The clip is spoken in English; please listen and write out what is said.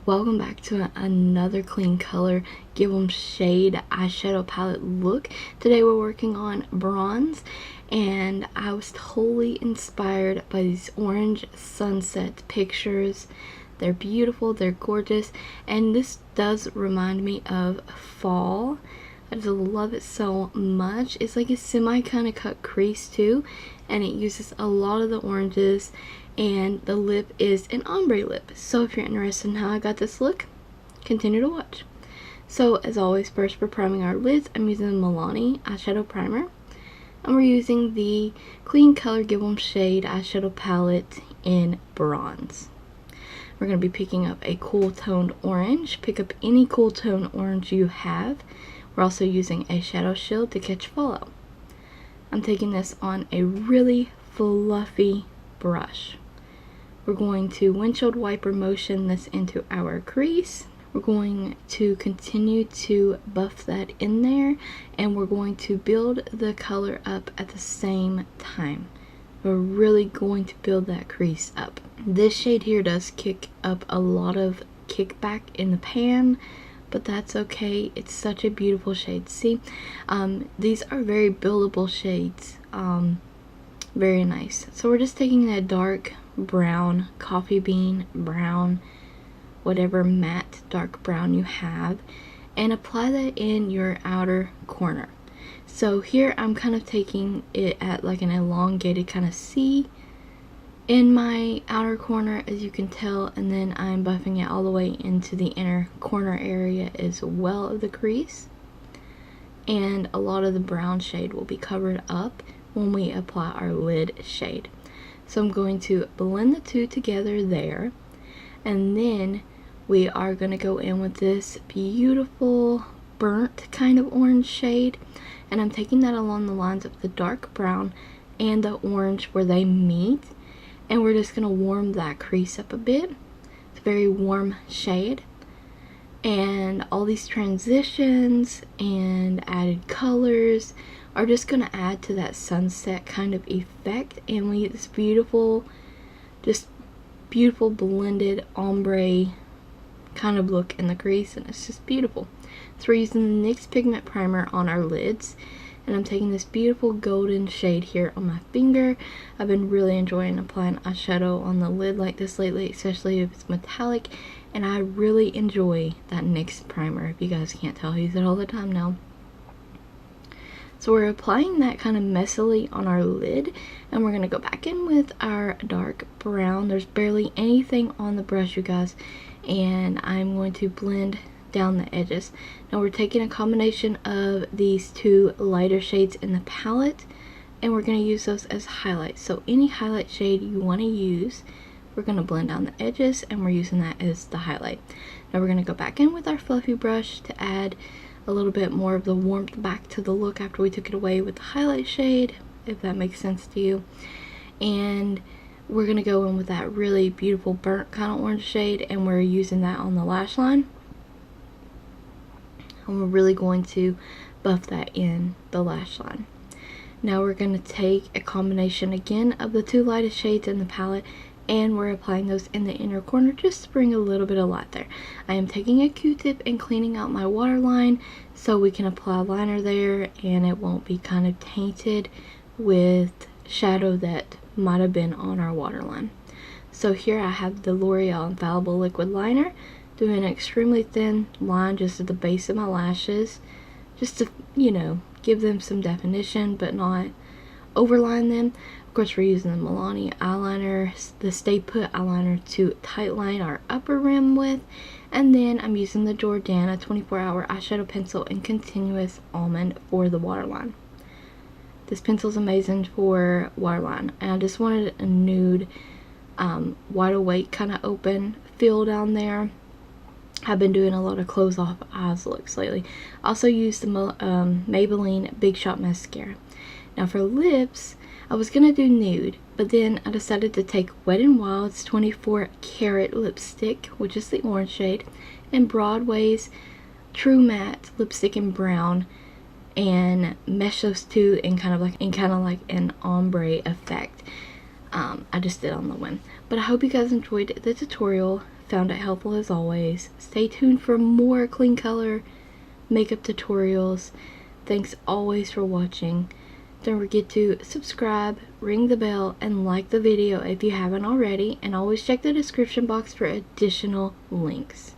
Welcome back to another KleanColor GiveEmShade eyeshadow palette look. Today we're working on bronze, and I was totally inspired by these orange sunset pictures. They're beautiful, they're gorgeous, and this does remind me of fall. I just love it so much. It's like a semi kind of cut crease too, and it uses a lot of the oranges, and the lip is an ombre lip. So if you're interested in how I got this look, continue to watch. So as always, first we're priming our lids. I'm using the Milani eyeshadow primer, and we're using the KleanColor GiveEmShade eyeshadow palette in bronze. We're going to be picking up a cool toned orange. Pick up any cool toned orange you have. We're also using a shadow shield to catch fallout. I'm taking this on a really fluffy brush. We're going to windshield wiper motion this into our crease. We're going to continue to buff that in there, and we're going to build the color up at the same time. We're really going to build that crease up. This shade here does kick up a lot of kickback in the pan, but that's okay. It's such a beautiful shade. See, these are very buildable shades. Very nice. So we're just taking that dark brown, coffee bean brown, whatever matte dark brown you have, and apply that in your outer corner. So here I'm kind of taking it at like an elongated kind of C in my outer corner, as you can tell, and then I'm buffing it all the way into the inner corner area as well of the crease. And a lot of the brown shade will be covered up when we apply our lid shade. So I'm going to blend the two together there, and then we are going to go in with this beautiful burnt kind of orange shade, and I'm taking that along the lines of the dark brown and the orange where they meet, and we're just going to warm that crease up a bit. It's a very warm shade, and all these transitions and added colors are just going to add to that sunset kind of effect, and we get this beautiful, just beautiful blended ombre kind of look in the crease, and it's just beautiful. So we're using the NYX Pigment Primer on our lids, and I'm taking this beautiful golden shade here on my finger. I've been really enjoying applying eyeshadow on the lid like this lately, especially if it's metallic, and I really enjoy that NYX primer. If you guys can't tell, I use it all the time now. So we're applying that kind of messily on our lid, and we're going to go back in with our dark brown. There's barely anything on the brush, you guys, and I'm going to blend down the edges. Now we're taking a combination of these two lighter shades in the palette, and we're going to use those as highlights. So any highlight shade you want to use, we're going to blend down the edges, and we're using that as the highlight. Now we're going to go back in with our fluffy brush to add a little bit more of the warmth back to the look after we took it away with the highlight shade, if that makes sense to you. And we're going to go in with that really beautiful burnt kind of orange shade, and we're using that on the lash line. And we're really going to buff that in the lash line. Now we're going to take a combination again of the two lightest shades in the palette, and we're applying those in the inner corner just to bring a little bit of light there. I am taking a Q-tip and cleaning out my waterline so we can apply liner there, and it won't be kind of tainted with shadow that might have been on our waterline. So here I have the Loreal Infallible liquid liner, doing an extremely thin line just at the base of my lashes, just to, you know, give them some definition but not overline them. Of course, we're using the Milani eyeliner, the Stay Put eyeliner, to tightline our upper rim with, and then I'm using the Jordana 24-hour eyeshadow pencil in Continuous Almond for the waterline. This pencil is amazing for waterline, and I just wanted a nude, wide awake kind of open feel down there. I've been doing a lot of close off eyes looks lately. Also used the Maybelline Big Shot Mascara. Now for lips, I was going to do Nude, but then I decided to take WetnWild's 24 Karat lipstick, which is the orange shade, and Broadway's True Matte lipstick in brown, and mesh those two in kind of like an ombre effect. I just did on the whim. But I hope you guys enjoyed the tutorial. found it helpful as always. Stay tuned for more KleanColor makeup tutorials. Thanks always for watching. Don't forget to subscribe, ring the bell, and like the video if you haven't already, and always check the description box for additional links.